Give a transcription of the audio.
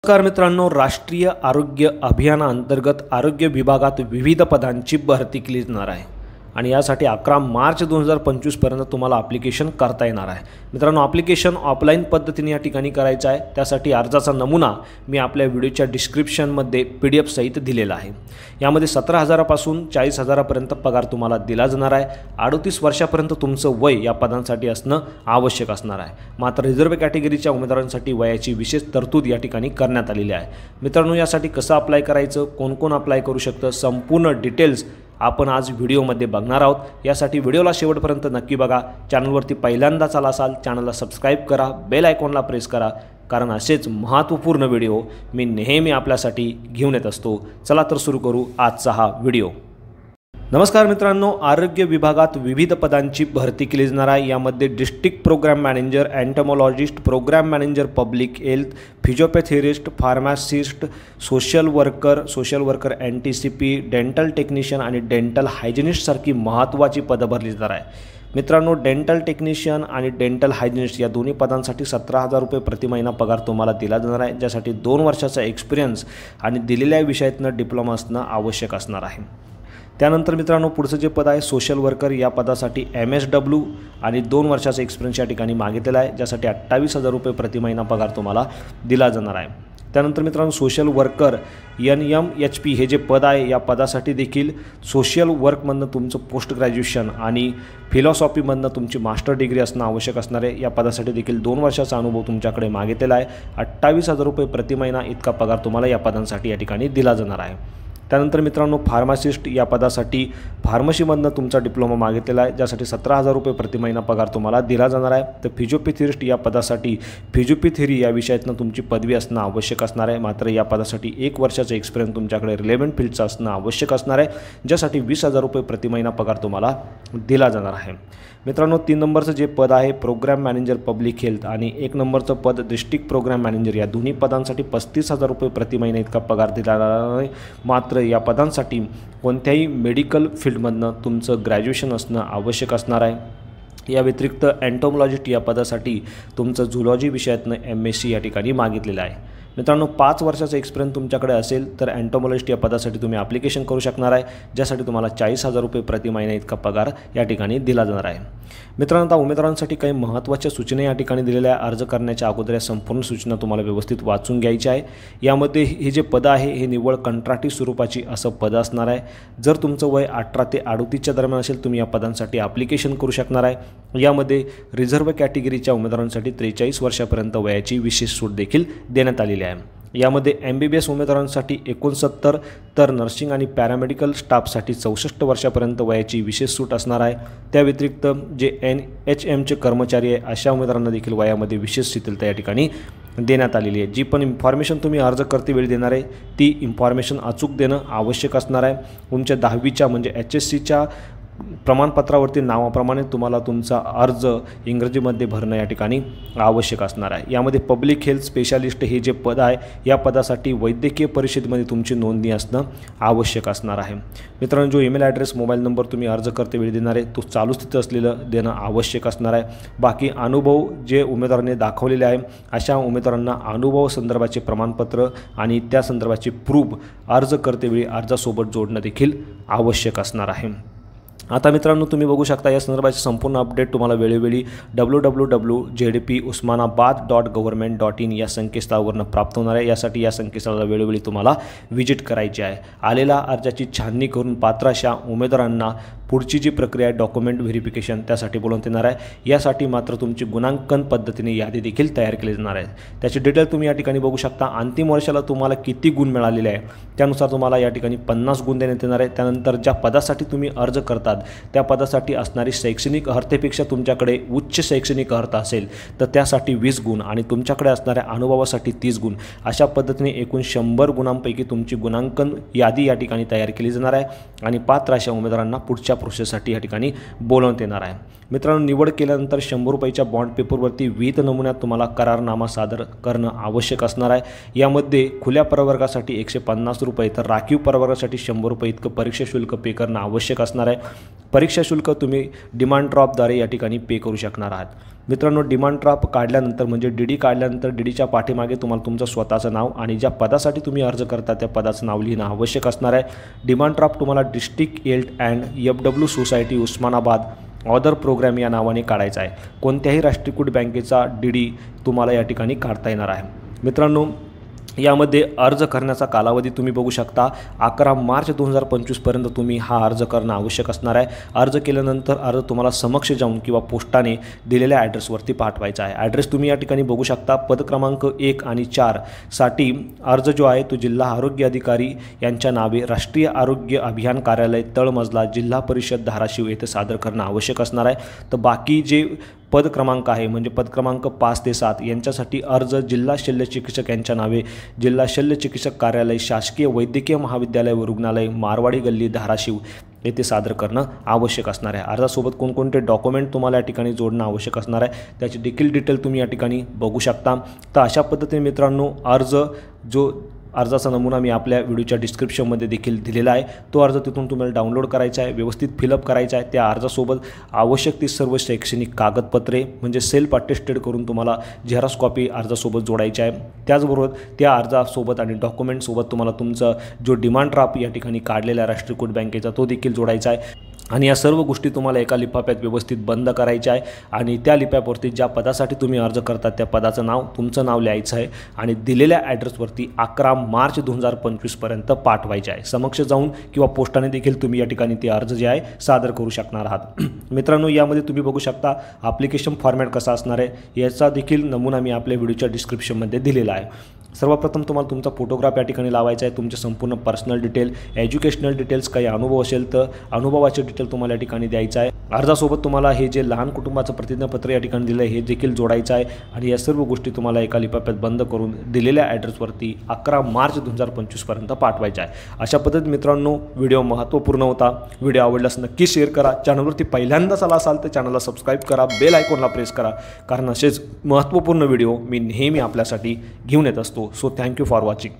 नमस्कार मित्रांनो, राष्ट्रीय आरोग्य अभियानाअंतर्गत आरोग्य विभागात विविध पदांची भरती केली जाणार आहे आणि यासाठी 11 मार्च 2025 पर्यंत तुम्हाला ॲप्लिकेशन करता येणार आहे। मित्रांनो, ॲप्लिकेशन ऑफलाईन पद्धतीने या ठिकाणी करायचं आहे। त्यासाठी अर्जाचा नमुना मी आपल्या व्हिडिओच्या डिस्क्रिप्शनमध्ये PDF सहित दिलेला आहे। यामध्ये 17,000 पासून 40,000 पर्यंत पगार तुम्हाला दिला जाणार आहे। 38 वर्षापर्यंत तुमचं वय या पदांसाठी असणं आवश्यक असणार आहे। मात्र रिझर्व्ह कॅटेगरीच्या उमेदवारांसाठी वयाची विशेष तरतूद या ठिकाणी करण्यात आलेली आहे। मित्रांनो, यासाठी कसं अप्लाय करायचं, कोण कोण अप्लाय करू शकतं, संपूर्ण डिटेल्स आपण आज व्हिडिओमध्ये बघणार आहोत। यासाठी व्हिडिओला शेवटपर्यंत नक्की बघा। चॅनलवरती पहिल्यांदाच आला असाल, चॅनलला सबस्क्राइब करा, बेल आयकॉनला प्रेस करा, कारण असेच महत्त्वपूर्ण व्हिडिओ मी नेहमी आपल्यासाठी घेऊन येत असतो। चला तर सुरू करू आजचा हा व्हिडिओ। नमस्कार मित्रांनो, आरोग्य विभागात विविध पदांची भरती केली जाणार आहे। यामध्ये district programme manager, entomologist, programme manager public health, physiotherapist, pharmacist, social worker NTCP, dental technician आणि डेंटल हायजिनिस्ट सारखी महत्त्वाची पदं भरली जाणार आहे। मित्रांनो, डेंटल टेक्निशियन आणि डेंटल हायजिनिस्ट या दोन्ही पदांसाठी 17,000 रुपये प्रति महिना पगार तुम्हाला दिला जाणार आहे, ज्यासाठी 2 वर्षाचा एक्सपिरियन्स आणि दिलेल्या विषयातनं डिप्लोमा असणं आवश्यक असणार आहे। त्यानंतर मित्रांनो, पुढचं जे पद आहे सोशल वर्कर, या पदासाठी MSW आणि 2 वर्षाचा एक्सपिरियन्स या ठिकाणी मागितलेला आहे, ज्यासाठी 28,000 रुपये प्रति महिना पगार तुम्हाला दिला जाणार आहे। त्यानंतर मित्रांनो, सोशल वर्कर NMHP हे जे पद आहे, या पदासाठी देखील सोशल वर्कमधनं तुमचं पोस्ट ग्रॅज्युएशन आणि फिलॉसॉफीमधनं तुमची मास्टर डिग्री असणं आवश्यक असणार आहे। या पदासाठी देखील 2 वर्षाचा अनुभव तुमच्याकडे मागितलेला आहे। 28,000 रुपये प्रति महिना इतका पगार तुम्हाला या पदांसाठी या ठिकाणी दिला जाणार आहे। त्यानंतर मित्रांनो, फार्मासिस्ट या पदासाठी फार्मसीमधनं तुमचा डिप्लोमा मागितलेला आहे, ज्यासाठी 17,000 रुपये प्रति महिना पगार तुम्हाला दिला जाणार आहे। तर फिजिओपॅथिस्ट या पदासाठी फिजिओपॅथी या विषयातनं तुमची पदवी असणं आवश्यक असणार आहे। मात्र या पदासाठी 1 वर्षाचा एक्सपिरियन्स तुमच्याकडे रिलेव्हंट फील्डचं असणं आवश्यक असणार आहे, ज्यासाठी 20,000 रुपये प्रति महिना पगार तुम्हाला दिला जाणार आहे। मित्रांनो, 3 नंबरचं जे पद आहे प्रोग्राम मॅनेजर पब्लिक हेल्थ आणि 1 नंबरचं पद डिस्ट्रिक्ट प्रोग्राम मॅनेजर, या दोन्ही पदांसाठी 35,000 रुपये प्रति महिना इतका पगार दिला जाणार आहे। मात्र या पदांसाठी कोणत्याही मेडिकल फील्डमधनं तुमचं ग्रॅज्युएशन असणं आवश्यक असणार आहे। या व्यतिरिक्त एंटोमॉलॉजिस्ट या पदासाठी तुमचं झुलॉजी विषयातनं MSc या ठिकाणी मागितलेलं आहे। मित्रांनो, 5 वर्षाचा एक्सपिरियन्स तुमच्याकडे असेल तर एंटोमॉलॉजिस्ट या पदासाठी तुम्ही ॲप्लिकेशन करू शकणार आहे, ज्यासाठी तुम्हाला 40,000 रुपये प्रति महिना इतका पगार या ठिकाणी दिला जाणार आहे। मित्रांनो, आता उमेदवारांसाठी काही महत्त्वाच्या सूचना या ठिकाणी दिलेल्या आहे। अर्ज करण्याच्या अगोदर या संपूर्ण सूचना तुम्हाला व्यवस्थित वाचून घ्यायची आहे। यामध्ये हे जे पद आहे हे निव्वळ कंत्राटी स्वरूपाची असं पद असणार आहे। जर तुमचं वय 18 ते 38च्या दरम्यान असेल, तुम्ही या पदांसाठी ॲप्लिकेशन करू शकणार आहे। यामध्ये रिझर्व्ह कॅटेगरीच्या उमेदवारांसाठी 43 वर्षापर्यंत वयाची विशेष सूट देखील देण्यात आलेली आहे। यामध्ये MBBS उमेदवारांसाठी 69, तर नर्सिंग आणि पॅरामेडिकल स्टाफसाठी 64 वर्षापर्यंत वयाची विशेष सूट असणार आहे। त्या व्यतिरिक्त जे NHMचे कर्मचारी आहे अशा उमेदवारांना देखील वयामध्ये विशेष शिथिलता या ठिकाणी देण्यात आलेली आहे। जी पण इन्फॉर्मेशन तुम्ही अर्ज करतेवेळी देणार आहे ती इन्फॉर्मेशन अचूक देणं आवश्यक असणार आहे। तुमच्या 10वीच्या म्हणजे HSCच्या प्रमाणपत्रावरती नावाप्रमाणे तुम्हाला तुमचा अर्ज इंग्रजीमध्ये भरणं या ठिकाणी आवश्यक असणार आहे। यामध्ये पब्लिक हेल्थ स्पेशालिस्ट हे जे पद आहे, या पदासाठी वैद्यकीय परिषदेमध्ये तुमची नोंदणी असणं आवश्यक असणार आहे। मित्रांनो, जो ईमेल ॲड्रेस, मोबाईल नंबर तुम्ही अर्ज करतेवेळी देणार आहे तो चालू स्थितीत असलेलं देणं आवश्यक असणार आहे। बाकी अनुभव जे उमेदवाराने दाखवलेले आहे अशा उमेदवारांना अनुभव संदर्भाचे प्रमाणपत्र आणि त्या संदर्भाचे प्रूफ अर्ज करतेवेळी अर्जासोबत जोडणं देखील आवश्यक असणार आहे। आता मित्रांनो, तुम्ही बघू शकता या संदर्भाचे संपूर्ण अपडेट तुम्हाला वेळोवेळी www.jdpusmanabad.government.in या संकेतस्थळावरून प्राप्त होणार आहे। यासाठी या संकेतस्थळाला वेळोवेळी तुम्हाला व्हिजिट करायची आहे। आलेल्या अर्जाची छाननी करून पात्र अशा उमेदवारांना पुढची जी प्रक्रिया आहे डॉक्युमेंट व्हेरिफिकेशन त्यासाठी बोलवण्यात येणार आहे। यासाठी मात्र तुमची गुणांकन पद्धतीने यादी देखील तयार केली जाणार आहे। त्याची डिटेल तुम्ही या ठिकाणी बघू शकता। अंतिम वर्षाला तुम्हाला किती गुण मिळालेले आहे त्यानुसार तुम्हाला या ठिकाणी 50 गुण देण्यात येणार आहे। त्यानंतर ज्या पदासाठी तुम्ही अर्ज करतात त्या पदासाठी असणारी शैक्षणिक अर्हतेपेक्षा तुमच्याकडे उच्च शैक्षणिक अर्हता असेल तर त्यासाठी 20 गुण आणि तुमच्याकडे असणाऱ्या अनुभवासाठी 30 गुण, अशा पद्धतीने एकूण 100 गुणांपैकी तुमची गुणांकन यादी या ठिकाणी तयार केली जाणार आहे आणि पात्र अशा उमेदवारांना पुढच्या प्रोसेससाठी या ठिकाणी बोलवण्यात येणार आहे। मित्रांनो, निवड केल्यानंतर 100 रुपयाच्या बॉन्ड पेपरवरती विहित नमुन्यात तुम्हाला करारनामा सादर करणं आवश्यक असणार आहे। यामध्ये खुल्या प्रवर्गासाठी 150 रुपये तर राखीव प्रवर्गासाठी 100 रुपये इतकं परीक्षा शुल्क पे करणं आवश्यक असणार आहे। परीक्षा शुल्क तुम्ही डिमांड ड्रॉपद्वारे या ठिकाणी पे करू शकणार आहात। मित्रांनो, डिमांड ड्राफ्ट काढल्यानंतर म्हणजे DD काढल्यानंतर DDच्या पाठीमागे तुम्हाला तुमचं स्वतःचं नाव आणि ज्या पदासाठी तुम्ही अर्ज करता त्या पदाचं नाव लिहिणं आवश्यक असणार आहे. डिमांड ड्राफ्ट तुम्हाला district health and FW society Osmanabad other programme या नावाने काढायचा आहे. कोणत्याही राष्ट्रीयकृत बँकेचा DD तुम्हाला या ठिकाणी काढता येणार आहे. मित्रांनो, यामध्ये अर्ज करण्याचा कालावधी तुम्ही बघू शकता 11 मार्च 2025 पर्यंत तुम्ही हा अर्ज करणं आवश्यक असणार आहे. अर्ज केल्यानंतर अर्ज तुम्हाला समक्ष जाऊन किंवा पोस्टाने दिलेल्या ॲड्रेसवरती पाठवायचा आहे. ॲड्रेस तुम्ही या ठिकाणी बघू शकता. पद क्रमांक 1 आणि 4 साठी अर्ज जो आहे तो जिल्हा आरोग्य अधिकारी यांच्या नावे राष्ट्रीय आरोग्य अभियान कार्यालय तळमजला जिल्हा परिषद धाराशिव येथे सादर करणं आवश्यक असणार आहे. तर बाकी जे पद क्रमांक आहे म्हणजे पद क्रमांक 5 ते 7 यांच्यासाठी अर्ज जिल्हा शल्य चिकित्सक यांच्या नावे जिल्हा शल्य चिकित्सक कार्यालय शासकीय वैद्यकीय महाविद्यालय व रुग्णालय मारवाडी गल्ली धाराशिव येथे सादर करणं आवश्यक असणार आहे. अर्जासोबत कोणकोणते डॉक्युमेंट तुम्हाला या ठिकाणी जोडणं आवश्यक असणार आहे त्याची देखील डिटेल तुम्ही या ठिकाणी बघू शकता. तर अशा पद्धतीने मित्रांनो, अर्जाचा नमुना मी आपल्या व्हिडिओच्या डिस्क्रिप्शनमध्ये देखील दिलेला आहे. तो अर्ज तिथून तुम्हाला डाउनलोड करायचा आहे, व्यवस्थित फिलअप करायचा आहे. त्या अर्जासोबत आवश्यक ती सर्व शैक्षणिक कागदपत्रे म्हणजे सेल्फ अटेस्टेड करून तुम्हाला झेरॉक्स कॉपी अर्जासोबत जोडायची आहे. त्याचबरोबर त्या अर्जासोबत आणि डॉक्युमेंटसोबत तुम्हाला तुमचा जो डिमांड ड्राफ्ट या ठिकाणी काढलेला राष्ट्रीयकृत बँकेचा तो देखील जोडायचा आहे. आणि या सर्व गोष्टी तुम्हाला एका लिफाफ्यात व्यवस्थित बंद करायच्या आहे आणि त्या लिफाफ्यावरती ज्या पदासाठी तुम्ही अर्ज करता त्या पदाचं नाव तुमचं नाव लिहायचं आहे आणि दिलेल्या ॲड्रेसवरती 11 मार्च 2025 पर्यंत पाठवायचे आहे. समक्ष जाऊन किंवा पोस्टाने देखील तुम्ही या ठिकाणी ते अर्ज जे आहे सादर करू शकणार आहात. मित्रांनो, यामध्ये तुम्ही बघू शकता ॲप्लिकेशन फॉर्मॅट कसा असणार आहे याचा देखील नमुना मी आपल्या व्हिडिओच्या डिस्क्रिप्शनमध्ये दिलेला आहे. सर्वप्रथम तुम्हाला तुमचा फोटोग्राफ या ठिकाणी लावायचा आहे. तुमचे संपूर्ण पर्सनल डिटेल, एज्युकेशनल डिटेल्स, काही अनुभव असेल तर अनुभवाचे डिटेल तुम्हाला या ठिकाणी द्यायचं आहे. अर्जासोबत तुम्हाला हे जे लहान कुटुंबाचं प्रतिज्ञापत्र या ठिकाणी दिलं आहे हे देखील जोडायचं आहे आणि या सर्व गोष्टी तुम्हाला एका लिफाफ्यात बंद करून दिलेल्या ॲड्रेसवरती 11 मार्च 2025 पर्यंत पाठवायच्या आहे. अशा पद्धतीत मित्रांनो, व्हिडिओ महत्त्वपूर्ण होता. व्हिडिओ आवडल्यास नक्की शेअर करा. चॅनलवरती पहिल्यांदाच आला असाल तर चॅनलला सबस्क्राईब करा, बेल आयकॉनला प्रेस करा, कारण असेच महत्त्वपूर्ण व्हिडिओ मी नेहमी आपल्यासाठी घेऊन येत असतो. So thank you for watching.